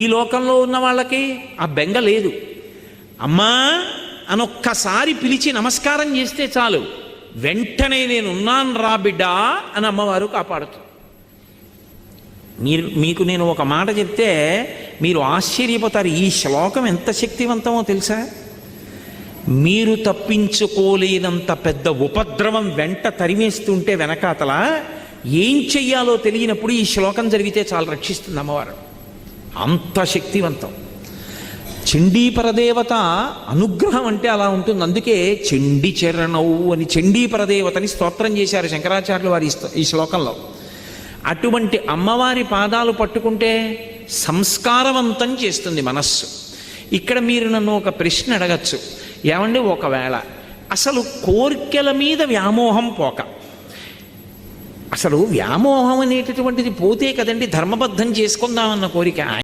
ఈ లోకంలో ఉన్న వాళ్ళకి ఆ బెంగ లేదు. అమ్మా అనొక్కసారి పిలిచి నమస్కారం చేస్తే చాలు, వెంటనే నేనున్నాను రా బిడ్డా అని అమ్మవారు కాపాడుతుంది. మీకు నేను ఒక మాట చెప్తే మీరు ఆశ్చర్యపోతారు. ఈ శ్లోకం ఎంత శక్తివంతమో తెలుసా? మీరు తప్పించుకోలేనంత పెద్ద ఉపద్రవం వెంట తరిమేస్తుంటే వెనకాతల ఏం చెయ్యాలో తెలియనప్పుడు ఈ శ్లోకం జరిగితే చాలా రక్షిస్తుంది అమ్మవారు. అంత శక్తివంతం. చండీ పరదేవత అనుగ్రహం అంటే అలా ఉంటుంది. అందుకే చండీ చరణవు అని చండీ పరదేవతని స్తోత్రం చేశారు శంకరాచార్యులు వారి ఈ శ్లోకంలో. అటువంటి అమ్మవారి పాదాలు పట్టుకుంటే సంస్కారవంతం చేస్తుంది మనస్సు. ఇక్కడ మీరు నన్ను ఒక ప్రశ్న అడగచ్చు, ఏమండి ఒకవేళ అసలు కోర్కెల మీద వ్యామోహం పోక, అసలు వ్యామోహం అనేటటువంటిది పోతే కదండి ధర్మబద్ధం చేసుకుందామన్న కోరిక.